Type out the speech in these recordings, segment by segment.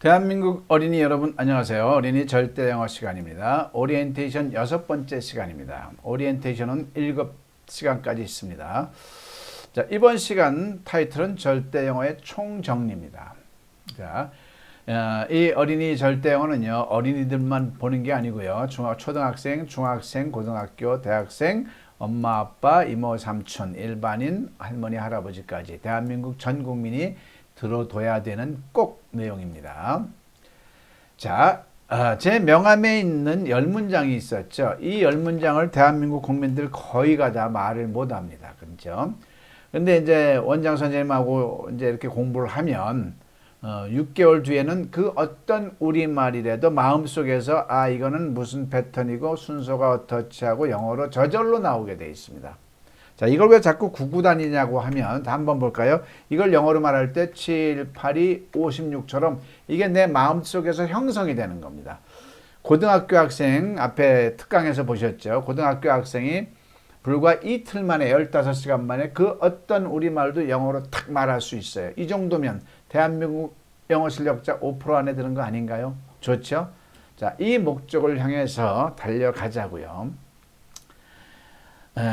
대한민국 어린이 여러분 안녕하세요. 어린이 절대 영어 시간입니다. 오리엔테이션 6번째 시간입니다. 오리엔테이션은 7시간까지 있습니다. 자, 이번 시간 타이틀은 절대 영어의 총정리입니다. 자, 이 어린이 절대 영어는요, 어린이들만 보는 게 아니고요. 초등학생, 중학생, 고등학교, 대학생, 엄마, 아빠, 이모, 삼촌, 일반인, 할머니, 할아버지까지 대한민국 전 국민이 들어둬야 되는 꼭 내용입니다. 자, 제 명함에 있는 10문장이 있었죠. 이 10문장을 대한민국 국민들 거의가 다 말을 못합니다. 그렇죠? 근데 이제 원장 선생님하고 이제 이렇게 공부를 하면 6개월 뒤에는 그 어떤 우리말이라도 마음속에서 이거는 무슨 패턴이고 순서가 어떻지 하고 영어로 저절로 나오게 되어 있습니다. 자, 이걸 왜 자꾸 구구단이냐고 하면 한번 볼까요? 이걸 영어로 말할 때 7, 8, 2, 56처럼 이게 내 마음속에서 형성이 되는 겁니다. 고등학교 학생 앞에 특강에서 보셨죠? 고등학교 학생이 불과 이틀 만에 15시간 만에 그 어떤 우리말도 영어로 탁 말할 수 있어요. 이 정도면 대한민국 영어 실력자 5% 안에 드는 거 아닌가요? 좋죠? 자, 이 목적을 향해서 달려가자고요.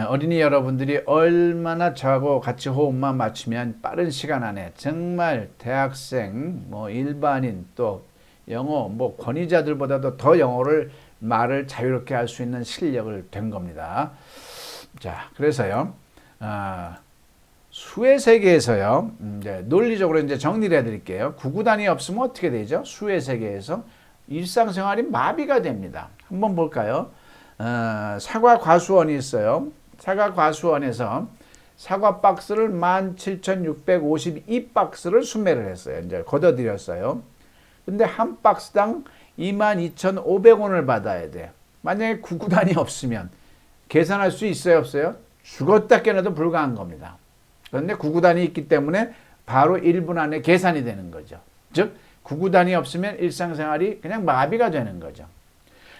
어린이 여러분들이 얼마나 저하고 같이 호흡만 맞추면 빠른 시간 안에 정말 대학생, 일반인 또 영어 권위자들보다도 더 영어를 말을 자유롭게 할 수 있는 실력을 된 겁니다. 자, 그래서요. 수의 세계에서요. 논리적으로 이제 정리를 해드릴게요. 구구단이 없으면 어떻게 되죠? 수의 세계에서 일상생활이 마비가 됩니다. 한번 볼까요? 사과 과수원이 있어요. 사과 과수원에서 사과 박스를 17,652박스를 수매를 했어요. 이제 걷어들였어요. 근데 한 박스당 22,500원을 받아야 돼. 만약에 구구단이 없으면 계산할 수 있어요, 없어요? 죽었다 깨어나도 불가한 겁니다. 그런데 구구단이 있기 때문에 바로 1분 안에 계산이 되는 거죠. 즉, 구구단이 없으면 일상생활이 그냥 마비가 되는 거죠.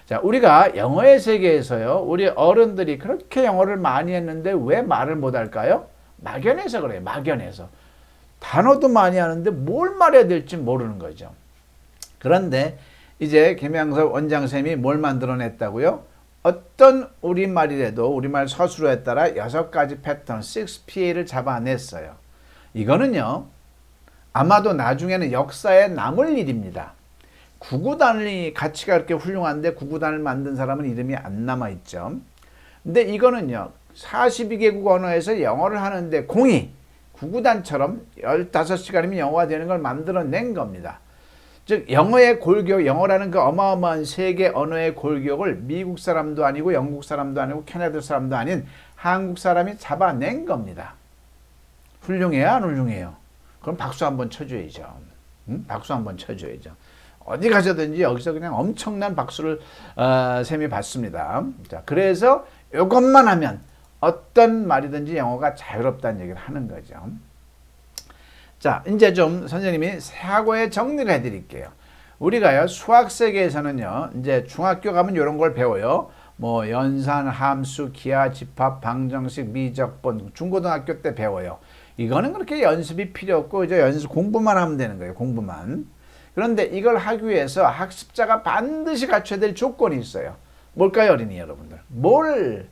자, 우리가 영어의 세계에서요, 우리 어른들이 그렇게 영어를 많이 했는데 왜 말을 못할까요? 막연해서 그래요, 막연해서. 단어도 많이 하는데 뭘 말해야 될지 모르는 거죠. 그런데 이제 김양섭 원장쌤이 뭘 만들어냈다고요? 어떤 우리말이라도 우리말 서술어에 따라 6가지 패턴, 6PA를 잡아냈어요. 이거는요, 아마도 나중에는 역사에 남을 일입니다. 구구단이 가치가 그렇게 훌륭한데 구구단을 만든 사람은 이름이 안 남아있죠. 근데 이거는요, 42개국 언어에서 영어를 하는데 구구단처럼 15시간이면 영어가 되는 걸 만들어낸 겁니다. 즉, 영어의 골격, 영어라는 그 어마어마한 세계 언어의 골격을 미국 사람도 아니고 영국 사람도 아니고 캐나다 사람도 아닌 한국 사람이 잡아낸 겁니다. 훌륭해요, 안 훌륭해요? 그럼 박수 한번 쳐줘야죠. 박수 한번 쳐줘야죠. 어디 가서든지 여기서 그냥 엄청난 박수를 쌤이 받습니다. 자, 그래서 이것만 하면 어떤 말이든지 영어가 자유롭다는 얘기를 하는 거죠. 자, 이제 좀 선생님이 사고의 정리를 해드릴게요. 우리가요, 수학 세계에서는요, 이제 중학교 가면 이런 걸 배워요. 연산, 함수, 기하, 집합, 방정식, 미적분, 중고등학교 때 배워요. 이거는 그렇게 연습이 필요 없고 이제 공부만 하면 되는 거예요. 공부만. 그런데 이걸 하기 위해서 학습자가 반드시 갖춰야 될 조건이 있어요. 뭘까요, 어린이 여러분들? 뭘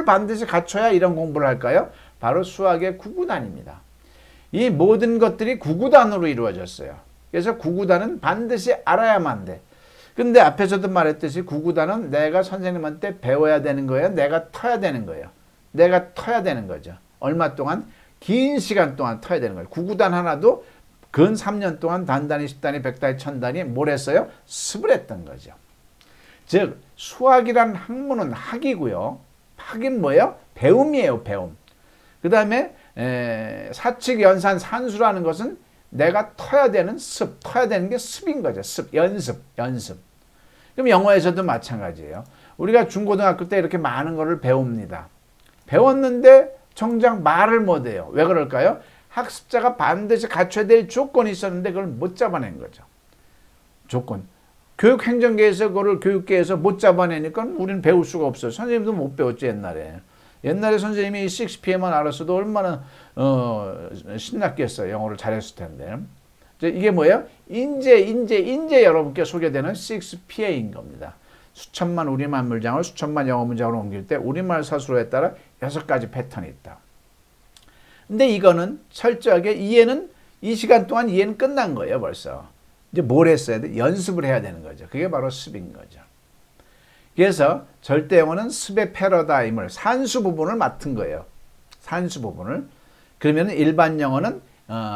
반드시 갖춰야 이런 공부를 할까요? 바로 수학의 구구단입니다. 이 모든 것들이 구구단으로 이루어졌어요. 그래서 구구단은 반드시 알아야만 돼. 근데 앞에서도 말했듯이 구구단은 내가 선생님한테 배워야 되는 거예요. 내가 터야 되는 거예요. 내가 터야 되는 거죠. 얼마 동안? 긴 시간 동안 터야 되는 거예요. 구구단 하나도 근 3년 동안 단단히 10단위, 100단위, 1000단위 뭘 했어요? 습을 했던 거죠. 즉, 수학이란 학문은 학이고요. 학은 뭐예요? 배움이에요, 배움. 그 다음에 사칙, 연산, 산수라는 것은 내가 터야 되는 습, 터야 되는 게 습인 거죠. 습, 연습. 그럼 영어에서도 마찬가지예요. 우리가 중고등학교 때 이렇게 많은 거를 배웁니다. 배웠는데 정작 말을 못해요. 왜 그럴까요? 학습자가 반드시 갖춰야 될 조건이 있었는데 그걸 못 잡아낸 거죠. 조건. 교육행정계에서 그거를 교육계에서 못 잡아내니까 우리는 배울 수가 없어요. 선생님도 못 배웠지, 옛날에. 옛날에 선생님이 6PM만 알았어도 얼마나 신났겠어요. 영어를 잘했을 텐데. 이게 뭐예요? 인제 여러분께 소개되는 6PA인 겁니다. 수천만 우리말 문장을 수천만 영어 문장으로 옮길 때 우리말 서술어에 따라 6가지 패턴이 있다. 근데 이거는 철저하게 이해는 이 시간 동안 이해는 끝난 거예요, 벌써. 이제 뭘 했어야 돼? 연습을 해야 되는 거죠. 그게 바로 습인 거죠. 그래서 절대 영어는 습의 패러다임을 산수 부분을 맡은 거예요. 산수 부분을. 그러면 일반 영어는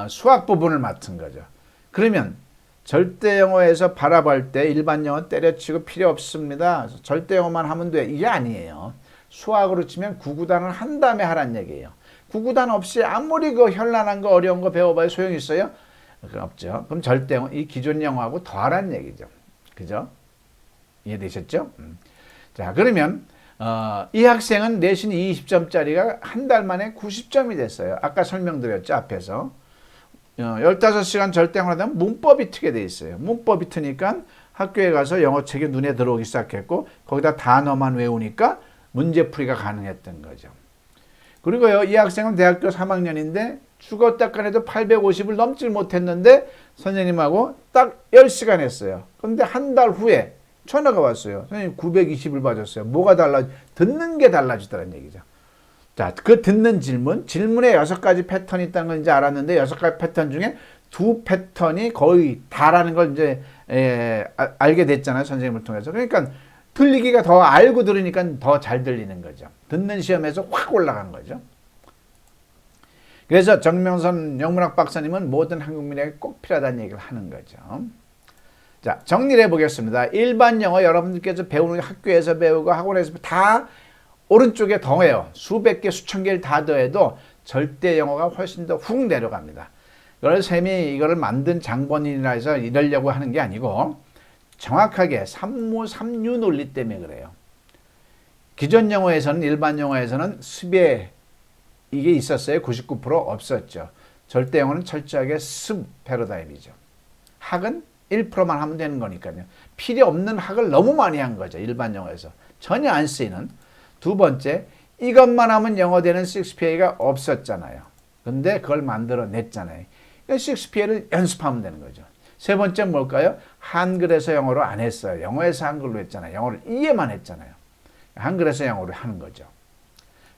수학 부분을 맡은 거죠. 그러면 절대 영어에서 바라볼 때 일반 영어 때려치고 필요 없습니다. 절대 영어만 하면 돼. 이게 아니에요. 수학으로 치면 구구단을 한 다음에 하란 얘기예요. 구구단 없이 아무리 그 현란한 거 어려운 거 배워봐야 소용이 있어요? 그건 없죠. 그럼 절대 영어, 이 기존 영어하고 더 하란 얘기죠. 그죠? 이해되셨죠? 자, 그러면 이 학생은 내신 20점짜리가 한 달 만에 90점이 됐어요. 아까 설명드렸죠, 앞에서. 15시간 절대 영어를 하면 문법이 트게 돼 있어요. 문법이 트니까 학교에 가서 영어책이 눈에 들어오기 시작했고 거기다 단어만 외우니까 문제풀이가 가능했던 거죠. 그리고요, 이 학생은 대학교 3학년인데 죽었다 까내도 850을 넘질 못했는데 선생님하고 딱 10시간 했어요. 그런데 한 달 후에 전화가 왔어요. 선생님 920을 맞았어요. 뭐가 듣는 게 달라지더라는 얘기죠. 자, 그 듣는 질문에 6가지 패턴이 있다는 걸 이제 알았는데 6가지 패턴 중에 2 패턴이 거의 다라는 걸 이제 알게 됐잖아요. 선생님을 통해서. 그러니까 들리기가 더 알고 들으니까 더 잘 들리는 거죠. 듣는 시험에서 확 올라간 거죠. 그래서 정명선 영문학 박사님은 모든 한국민에게 꼭 필요하다는 얘기를 하는 거죠. 자, 정리를 해보겠습니다. 일반 영어 여러분들께서 배우는 학교에서 배우고 학원에서 다 오른쪽에 더해요. 수백 개, 수천 개를 다 더해도 절대 영어가 훨씬 더 훅 내려갑니다. 이걸 쌤이 이거를 만든 장본인이라 해서 이러려고 하는 게 아니고 정확하게 삼류 논리 때문에 그래요. 기존 영어에서는 일반 영어에서는 습의 이게 있었어요. 99% 없었죠. 절대 영어는 철저하게 습 패러다임이죠. 학은 1%만 하면 되는 거니까요. 필요 없는 학을 너무 많이 한 거죠. 일반 영어에서. 전혀 안 쓰이는. 두 번째, 이것만 하면 영어 되는 6PA가 없었잖아요. 근데 그걸 만들어냈잖아요. 6PA를 연습하면 되는 거죠. 세 번째 뭘까요? 한글에서 영어로 안 했어요. 영어에서 한글로 했잖아요. 영어를 이해만 했잖아요. 한글에서 영어로 하는 거죠.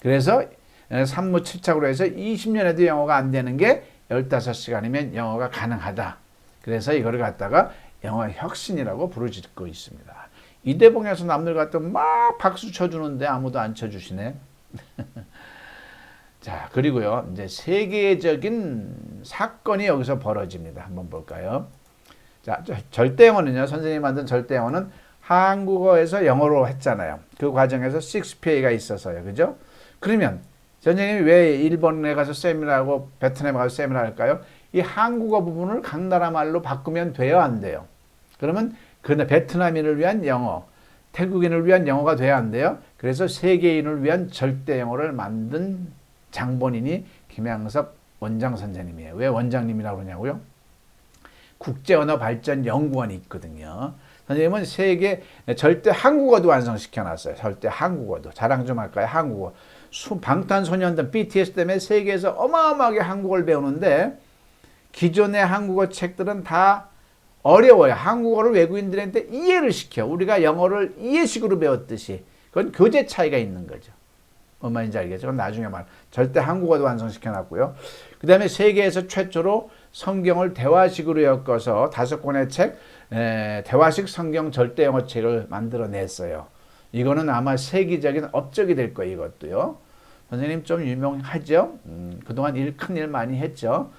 그래서 산무 7착으로 해서 20년에도 영어가 안 되는 게 15시간이면 영어가 가능하다. 그래서 이거를 갖다가 영어 혁신이라고 부르짖고 있습니다. 이대봉에서 남들 갖다 막 박수 쳐주는데 아무도 안 쳐주시네. 자, 그리고요, 이제 세계적인 사건이 여기서 벌어집니다. 한번 볼까요? 자, 절대 영어는요, 선생님이 만든 절대 영어는 한국어에서 영어로 했잖아요. 그 과정에서 6PA가 있어서요. 그죠? 그러면 선생님이 왜 일본에 가서 세미나하고 베트남에 가서 세미나 할까요? 이 한국어 부분을 각 나라 말로 바꾸면 돼요, 안 돼요? 그러면 그 베트남인을 위한 영어, 태국인을 위한 영어가 돼야 안 돼요? 그래서 세계인을 위한 절대 영어를 만든 장본인이 김양섭 원장 선생님이에요. 왜 원장님이라고 그러냐고요? 국제언어발전연구원이 있거든요. 선생님은 세계 절대 한국어도 완성시켜놨어요. 절대 한국어도. 자랑 좀 할까요? 한국어. 방탄소년단 BTS 때문에 세계에서 어마어마하게 한국어를 배우는데 기존의 한국어 책들은 다 어려워요. 한국어를 외국인들한테 이해를 시켜. 우리가 영어를 이해식으로 배웠듯이. 그건 교재 차이가 있는 거죠. 뭔 말인지 알겠죠? 그건 나중에 절대 한국어도 완성시켜놨고요. 그 다음에 세계에서 최초로 성경을 대화식으로 엮어서 5권의 책, 대화식 성경 절대 영어 책을 만들어냈어요. 이거는 아마 세계적인 업적이 될 거예요. 이것도요. 선생님 좀 유명하죠? 그동안 큰일 많이 했죠.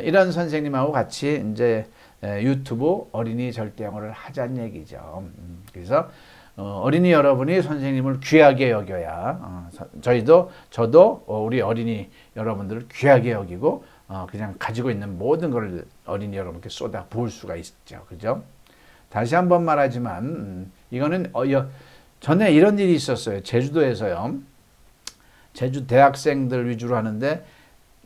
이런 선생님하고 같이 이제 유튜브 어린이 절대 영어를 하자는 얘기죠. 그래서 어린이 여러분이 선생님을 귀하게 여겨야 저도 우리 어린이 여러분들을 귀하게 여기고 그냥 가지고 있는 모든 걸 어린이 여러분께 쏟아 부을 수가 있죠. 그죠? 다시 한번 말하지만 이거는 전에 이런 일이 있었어요. 제주도에서요. 제주 대학생들 위주로 하는데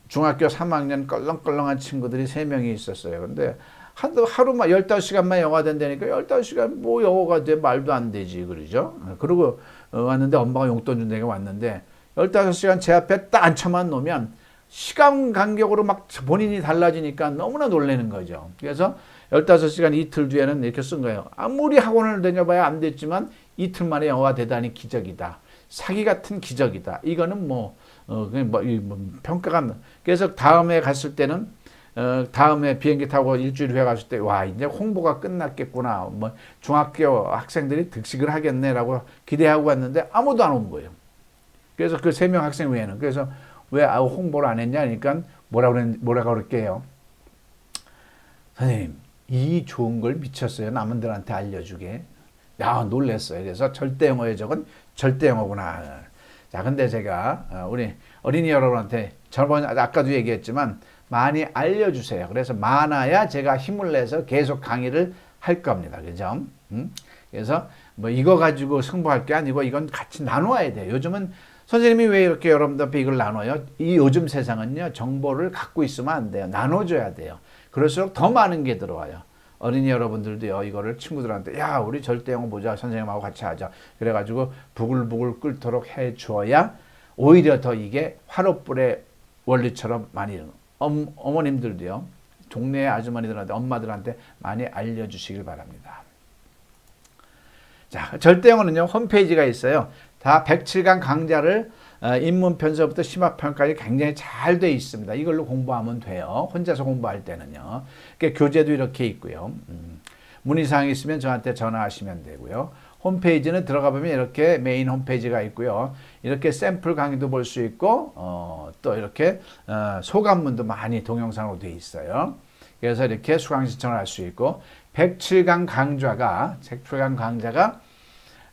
중학교 3학년 껄렁껄렁한 친구들이 3명이 있었어요. 근데 하루만 15시간만 영어가 된다니까 15시간 뭐 영어가 돼? 말도 안 되지. 그러죠? 그러고 왔는데 엄마가 용돈 준다니까 왔는데 15시간 제 앞에 딱 앉혀만 놓으면 시간 간격으로 막 본인이 달라지니까 너무나 놀라는 거죠. 그래서 15시간 이틀 뒤에는 이렇게 쓴 거예요. 아무리 학원을 다녀봐야 안 됐지만 이틀 만에 영어가 대단히 기적이다. 사기 같은 기적이다. 이거는 평가가. 그래서 다음에 갔을 때는 다음에 비행기 타고 일주일 후에 갔을 때, 와, 이제 홍보가 끝났겠구나. 중학교 학생들이 득식을 하겠네라고 기대하고 갔는데 아무도 안 온 거예요. 그래서 그 3명 학생 외에는. 그래서 왜 홍보를 안 했냐 하니까 뭐라고 그럴게요. 선생님, 이 좋은 걸 미쳤어요. 남들한테 알려주게. 야, 놀랬어요. 그래서 절대 영어의 적은 절대 영어구나. 자, 근데 제가 우리 어린이 여러분한테 아까도 얘기했지만 많이 알려주세요. 그래서 많아야 제가 힘을 내서 계속 강의를 할 겁니다. 그죠? 그래서 이거 가지고 승부할 게 아니고 이건 같이 나눠야 돼요. 요즘은 선생님이 왜 이렇게 여러분들 앞에 이걸 나눠요? 이 요즘 세상은요, 정보를 갖고 있으면 안 돼요. 나눠줘야 돼요. 그럴수록 더 많은 게 들어와요. 어린이 여러분들도요, 이거를 친구들한테, 야, 우리 절대 영어 보자. 선생님하고 같이 하자. 그래가지고 부글부글 끓도록 해줘야 오히려 더 이게 화롯불의 원리처럼 많이, 어머님들도요, 동네 아주머니들한테, 엄마들한테 많이 알려주시길 바랍니다. 자, 절대 영어는요, 홈페이지가 있어요. 다 107강 강좌를 입문 편서부터 심화편까지 굉장히 잘 돼 있습니다. 이걸로 공부하면 돼요. 혼자서 공부할 때는요. 그러니까 교재도 이렇게 있고요. 문의사항이 있으면 저한테 전화하시면 되고요. 홈페이지는 들어가 보면 이렇게 메인 홈페이지가 있고요. 이렇게 샘플 강의도 볼 수 있고 또 이렇게 소감문도 많이 동영상으로 돼 있어요. 그래서 이렇게 수강 신청을 할 수 있고 107강 강좌가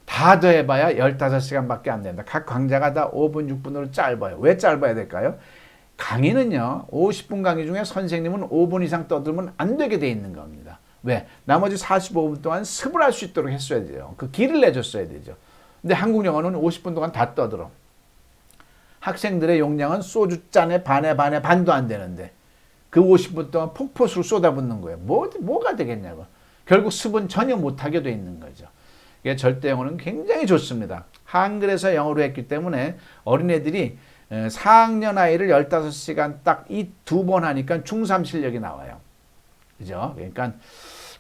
다 더해봐야 15시간밖에 안 된다. 각 강좌가 다 5분, 6분으로 짧아요. 왜 짧아야 될까요? 강의는요, 50분 강의 중에 선생님은 5분 이상 떠들면 안 되게 돼 있는 겁니다. 왜? 나머지 45분 동안 습을 할 수 있도록 했어야 돼요. 그 길을 내줬어야 되죠. 근데 한국 영어는 50분 동안 다 떠들어. 학생들의 용량은 소주잔에 반도 안 되는데 그 50분 동안 폭포수로 쏟아붓는 거예요. 뭐가 되겠냐고. 결국 습은 전혀 못하게 돼 있는 거죠. 절대 영어는 굉장히 좋습니다. 한글에서 영어로 했기 때문에 어린애들이 4학년 아이를 15시간 딱 이 2번 하니까 중3 실력이 나와요. 그죠? 그러니까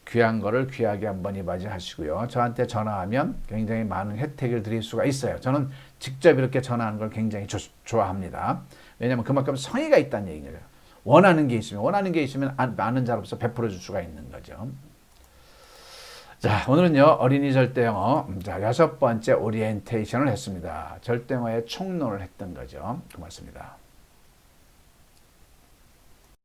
귀한 거를 귀하게 한번 이바지하시고요. 저한테 전화하면 굉장히 많은 혜택을 드릴 수가 있어요. 저는 직접 이렇게 전화하는 걸 굉장히 좋아합니다. 왜냐하면 그만큼 성의가 있다는 얘기예요. 원하는 게 있으면 많은 자로서 베풀어 줄 수가 있는 거죠. 자, 오늘은요, 어린이 절대 영어 6번째 오리엔테이션을 했습니다. 절대 영어의 총론을 했던 거죠. 고맙습니다.